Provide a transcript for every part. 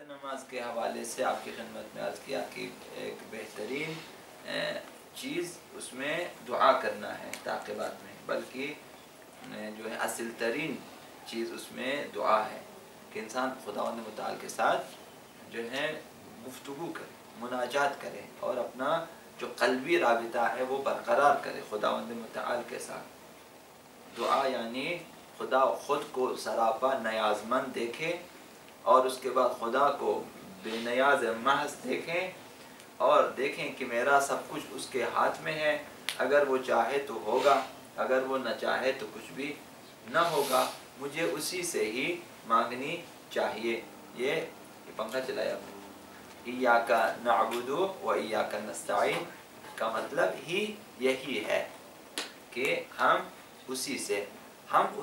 نماز کے حوالے سے آپ کی خدمت میں عرض کیا کہ ایک بہترین چیز اس میں دعا کرنا ہے تعقیبات میں، بلکہ جو ہے اصل ترین چیز اس میں دعا ہے کہ انسان خداوند متعال کے ساتھ جو ہے گفتگو کرے، مناجات کرے اور اپنا جو قلبی رابطہ ہے وہ برقرار کرے خداوند متعال کے ساتھ۔ دعا یعنی خدا خود کو سراپا نیاز مند دیکھے اور اس کے بعد خدا کو بے نیاز محض دیکھیں اور دیکھیں کہ میرا سب کچھ اس کے ہاتھ میں ہے، اگر وہ چاہے تو ہوگا، اگر وہ نہ چاہے تو کچھ بھی نہ ہوگا، مجھے اسی سے ہی مانگنی چاہیے۔ یہ پنکھا چلایا ایاک نعبد و ایاک نستعین کا مطلب ہی یہی ہے کہ ہم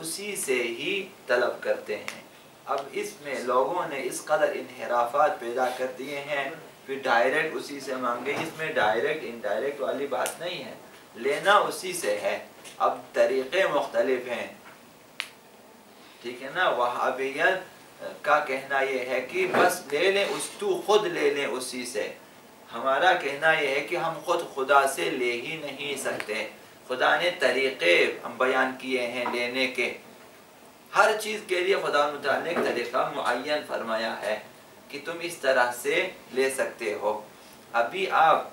اسی سے ہی طلب کرتے ہیں۔ اب اس میں لوگوں نے اس قدر انحرافات پیدا کر دیے ہیں، پھر ڈائریکٹ اسی سے مانگے، اس میں ڈائریکٹ انڈائریکٹ والی بات نہیں ہے، لینا اسی سے ہے۔ اب طریقے مختلف ہیں، ٹھیک ہے نا۔ وہابیت کا کہنا یہ ہے کہ بس لے لیں خود لے لیں اسی سے۔ ہمارا کہنا یہ ہے کہ ہم خود خدا سے لے ہی نہیں سکتے، خدا نے طریقے ہم بیان کیے ہیں لینے کے۔ ہر چیز کے لیے خدا متعال نے ایک طریقہ معین فرمایا ہے کہ تم اس طرح سے لے سکتے ہو۔ ابھی آپ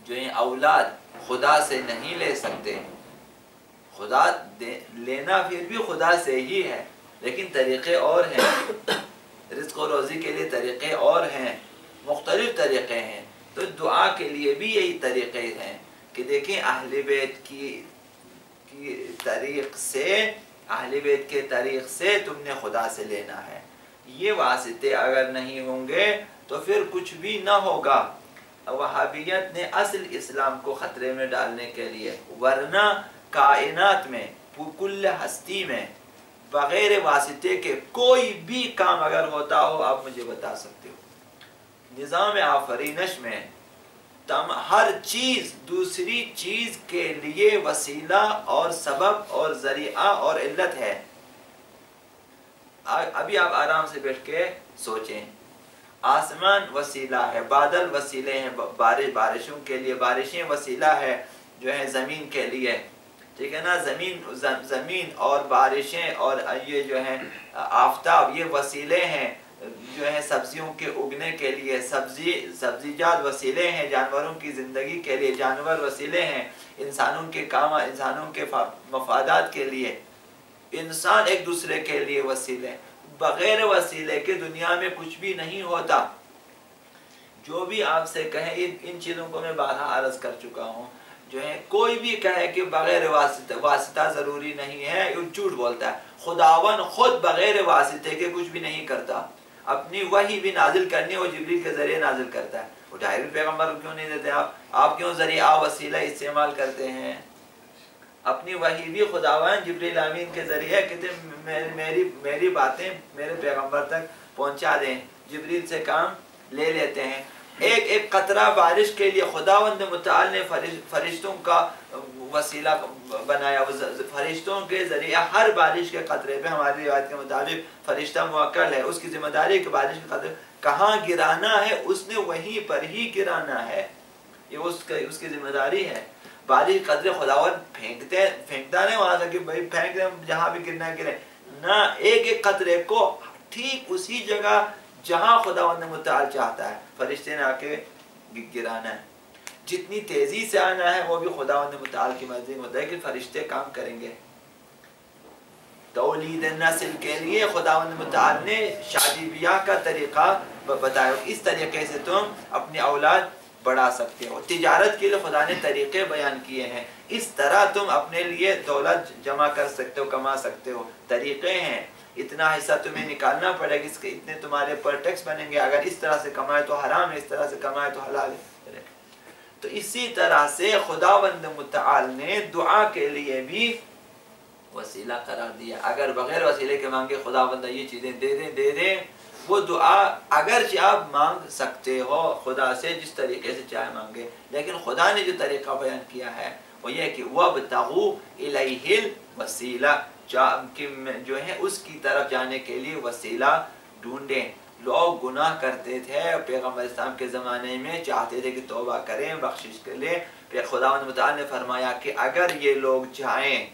جو ہیں اولاد خدا سے نہیں لے سکتے، خدا لینا پھر بھی خدا سے ہی ہے، لیکن طریقے اور ہیں، رزق و روزی کے لیے طریقے اور ہیں، مختلف طریقے ہیں۔ تو دعا کے لیے بھی یہی طریقے ہیں کہ دیکھیں اہل بیت کی طریق سے، اہل بیت کے طریق سے تم نے خدا سے لینا ہے۔ یہ واسطے اگر نہیں ہوں گے تو پھر کچھ بھی نہ ہوگا۔ وہابیت نے اصل اسلام کو خطرے میں ڈالنے کے لیے، ورنہ کائنات میں کل ہستی میں بغیر واسطے کے کوئی بھی کام اگر ہوتا ہو آپ مجھے بتا سکتے ہو۔ نظام آفرینش میں ہر چیز دوسری چیز کے لیے وسیلہ اور سبب اور ذریعہ اور علت ہے۔ ابھی آپ آرام سے بیٹھ کے سوچیں، آسمان وسیلہ ہے، بادل وسیلے ہیں بارشوں کے لیے، بارشیں وسیلہ ہے جو ہے زمین کے لیے، ٹھیک ہے نا۔ زمین اور بارشیں اور یہ جو ہیں آفتاب یہ وسیلے ہیں جو ہے سبزیوں کے اگنے کے لیے، سبزیجات وسیلے ہیں جانوروں کی زندگی کے لیے، جانور وسیلے ہیں انسانوں کے کام، انسانوں کے مفادات کے لیے، انسان ایک دوسرے کے لیے وسیلے۔ بغیر وسیلے کے دنیا میں کچھ بھی نہیں ہوتا۔ جو بھی آپ سے کہیں، ان چیزوں کو میں بارہا عرض کر چکا ہوں، جو ہے کوئی بھی کہے کہ بغیر واسطہ ضروری نہیں ہے، یہ جھوٹ بولتا ہے۔ خداوند خود بغیر واسطے کے کچھ بھی نہیں کرتا، اپنی وحی بھی نازل کرنی وہ جبریل کے ذریعے نازل کرتا ہے۔ وہ ڈائریکٹ پیغمبر کو کیوں نہیں دیتے آپ کیوں ذریعہ وسیلہ استعمال کرتے ہیں؟ اپنی وحی بھی خداوند جبریل امین کے ذریعے کہتے میری باتیں میرے پیغمبر تک پہنچا دیں، جبریل سے کام لے لیتے ہیں۔ ایک ایک قطرہ بارش کے لیے خداوند متعال نے فرشتوں کا وسیلہ بنایا، فرشتوں کے ذریعے ہر بارش کے قطرے پہ ہماری روایت کے مطابق فرشتہ موکل ہے، اس کی ذمہ داری کہ بارش کے قطرے کہاں گرانا ہے اس نے وہیں پر ہی گرانا ہے، یہ اس کی ذمہ داری ہے۔ بارش کے قطرے خداوند پھینکتا نہیں وہاں سے کہ بھائی پھینک دیں جہاں بھی گرنا ہے گرے، نہ، ایک ایک قطرے کو ٹھیک اسی جگہ جہاں خداوند متعال چاہتا ہے فرشتے نے آ کے گرانا ہے۔ جتنی تیزی سے آنا ہے وہ بھی خداوند متعال کی مرضی میں ہوتا ہے کہ فرشتے کام کریں گے۔ تولید نسل کے لیے خداوند متعال نے شادی بیاہ کا طریقہ بتایا، اس طریقے سے تم اپنی اولاد بڑھا سکتے ہو۔ تجارت کے لیے خدا نے طریقے بیان کیے ہیں، اس طرح تم اپنے لیے دولت جمع کر سکتے ہو، کما سکتے ہو، طریقے ہیں۔ اتنا حصہ تمہیں نکالنا پڑے گا، اس کے اتنے تمہارے پر ٹیکس بنیں گے، اگر اس طرح سے کمائے تو حرام ہے، اس طرح سے کمائے تو حلال ہے۔ تو اسی طرح سے خداوند متعال نے دعا کے لیے بھی وسیلہ قرار دیا۔ اگر بغیر وسیلے کے مانگے خداوند یہ چیزیں دے دیں، وہ دعا اگرچہ آپ مانگ سکتے ہو خدا سے جس طریقے سے چاہے مانگے، لیکن خدا نے جو طریقہ بیان کیا ہے وہ یہ کہ وَابْتَغُوا إِلَيْهِ الْوَسِيلَةَ، جو ہے اس کی طرف جانے کے لیے وسیلہ ڈھونڈیں۔ لوگ گناہ کرتے تھے، پیغمبر اسلام کے زمانے میں چاہتے تھے کہ توبہ کریں، بخشش کر لیں، پھر خداوند متعال نے فرمایا کہ اگر یہ لوگ جائیں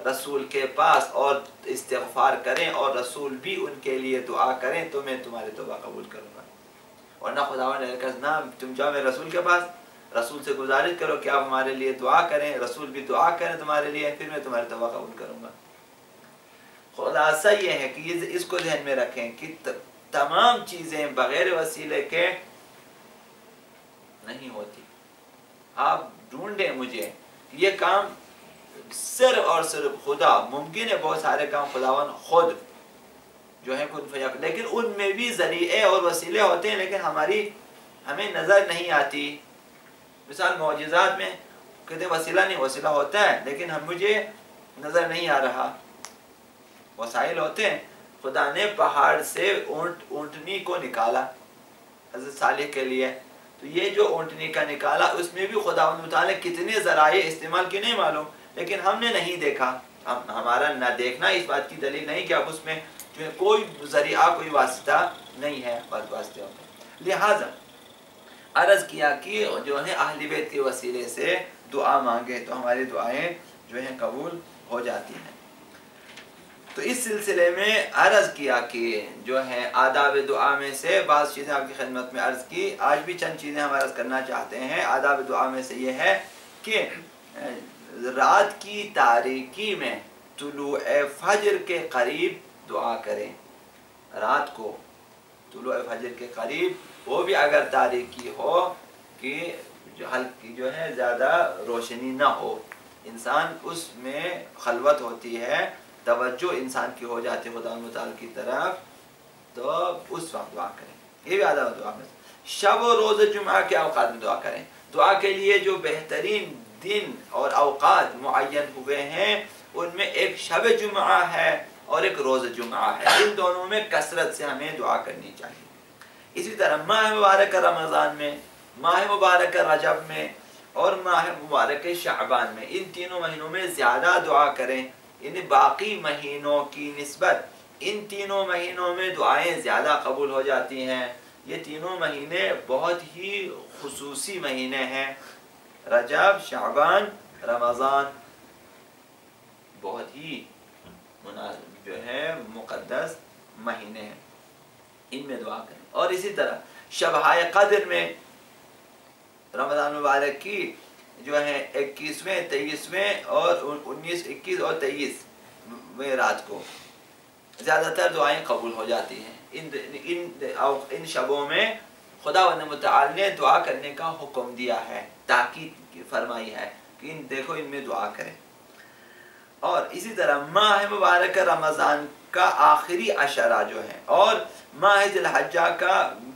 رسول کے پاس اور استغفار کریں اور رسول بھی ان کے لیے دعا کریں تو میں تمہاری توبہ قبول کروں گا۔ ورنہ خداوند نے کہا نہ، تم جاؤ میرے رسول کے پاس، رسول سے گزارش کرو کہ آپ ہمارے لیے دعا کریں، رسول بھی دعا کریں تمہارے لیے، پھر میں تمہاری توبہ قبول کروں گا۔ خلاصہ یہ ہے کہ اس کو ذہن میں رکھیں کہ تمام چیزیں بغیر وسیلے کے نہیں ہوتی۔ آپ ڈھونڈیں مجھے، یہ کام صرف اور صرف خدا، ممکن ہے بہت سارے کام خداوند خود جو ہے کن فیکون، لیکن ان میں بھی ذریعے اور وسیلے ہوتے ہیں، لیکن ہمیں نظر نہیں آتی۔ مثال معجزات میں کہتے وسیلہ نہیں، وسیلہ ہوتا ہے لیکن مجھے نظر نہیں آ رہا، وسائل ہوتے ہیں۔ خدا نے پہاڑ سے اونٹنی کو نکالا حضرت صالح کے لیے، تو یہ جو اونٹنی کا نکالا اس میں بھی خداوند متعال نے کتنے ذرائع استعمال کیے نہیں معلوم، لیکن ہم نے نہیں دیکھا۔ ہمارا نہ دیکھنا اس بات کی دلیل نہیں کہ اب اس میں جو ہے کوئی ذریعہ کوئی واسطہ نہیں ہے، واسطے ہوتے ہیں۔ لہٰذا عرض کیا کہ جو ہے اہل بیت کے وسیلے سے دعا مانگے تو ہماری دعائیں جو ہیں قبول ہو جاتی ہیں۔ تو اس سلسلے میں عرض کیا کہ جو ہے آداب دعا میں سے بعض چیزیں آپ کی خدمت میں عرض کی، آج بھی چند چیزیں ہم عرض کرنا چاہتے ہیں۔ آداب دعا میں سے یہ ہے کہ رات کی تاریکی میں طلوع فجر کے قریب دعا کریں۔ رات کو طلوع فجر کے قریب، وہ بھی اگر تاریکی ہو کہ ہلکی جو ہے زیادہ روشنی نہ ہو، انسان اس میں خلوت ہوتی ہے، توجہ انسان کی ہو جاتی ہے خدا متعال کی طرف، تو اس وقت دعا کریں۔ یہ بھی آداب دعا میں شب و روز جمعہ کے اوقات میں دعا کریں۔ دعا کے لیے جو بہترین دن اور اوقات معین ہوئے ہیں ان میں ایک شب جمعہ ہے اور ایک روز جمعہ ہے، ان دونوں میں کثرت سے ہمیں دعا کرنی چاہیے۔ اسی طرح ماہ مبارک رمضان میں، ماہ مبارک رجب میں اور ماہ مبارک شعبان میں، ان تینوں مہینوں میں زیادہ دعا کریں۔ ان باقی مہینوں کی نسبت ان تینوں مہینوں میں دعائیں زیادہ قبول ہو جاتی ہیں۔ یہ تینوں مہینے بہت ہی خصوصی مہینے ہیں، رجب، شعبان، رمضان، بہت ہی جو ہے مقدس مہینے ہیں، ان میں دعا کریں۔ اور اسی طرح شبہائے قدر میں رمضان مبارک کی جو ہے 21ویں، 23ویں اور 19، 21 اور 23 رات کو زیادہ تر دعائیں قبول ہو جاتی ہیں۔ ان شبوں میں خداوند متعال نے دعا کرنے کا حکم دیا ہے، تاکید فرمائی ہے کہ دیکھو ان میں دعا کریں۔ اور اسی طرح ماہ مبارک رمضان کا آخری عشرہ جو ہے اور ماہ ذی الحجہ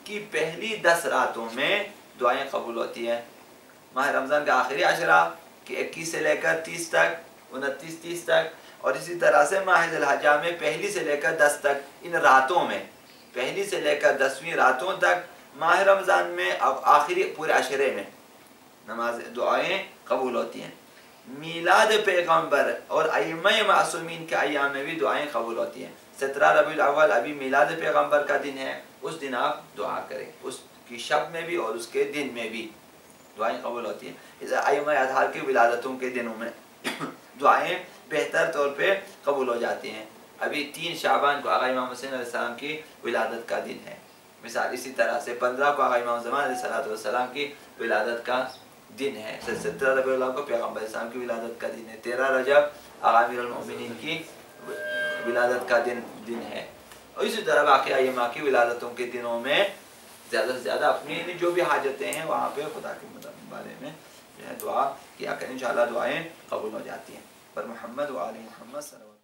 کی پہلی 10 راتوں میں دعائیں قبول ہوتی ہیں۔ ماہ رمضان کا آخری عشرہ کہ 21 سے لے کر 30 تک، 29، 30 تک، اور اسی طرح سے ماہ ذی الحجہ میں پہلی سے لے کر 10 تک، ان راتوں میں پہلی سے لے کر 10ویں راتوں تک ماہ رمضان میں آخری پورے عشرے میں نماز دعائیں قبول ہوتی ہیں۔ میلاد پیغمبر اور ائمہ معصومین کے ایام میں بھی دعائیں قبول ہوتی ہیں۔ 17 ربیع الاول ابھی میلاد پیغمبر کا دن ہے، اس دن آپ دعا کریں، اس کی شب میں بھی اور اس کے دن میں بھی دعائیں قبول ہوتی ہیں۔ ائمہ اطہار کی ولادتوں کے دنوں میں دعائیں بہتر طور پہ قبول ہو جاتی ہیں۔ ابھی 3 شعبان کو آقا امام حسین علیہ السلام کی ولادت کا دن ہے مثال، اسی طرح سے 15 کو آقا امام زمان علیہ السلام کی ولادت کا دن ہے، 17 ربیع الاول کو پیغمبر اسلام کی ولادت کا دن ہے، 13 رجب آقا امیر المؤمنین کی ولادت کا دن ہے، اور اسی طرح باقی ائمہ کی ولادتوں کے دنوں میں زیادہ سے زیادہ اپنی جو بھی حاجتیں ہیں وہاں پہ خدا کے بارے میں جو ہے دعا کیا کریں، انشاءاللہ دعائیں قبول ہو جاتی ہیں۔ پر محمد و آل محمد صلی اللہ علیہ وسلم۔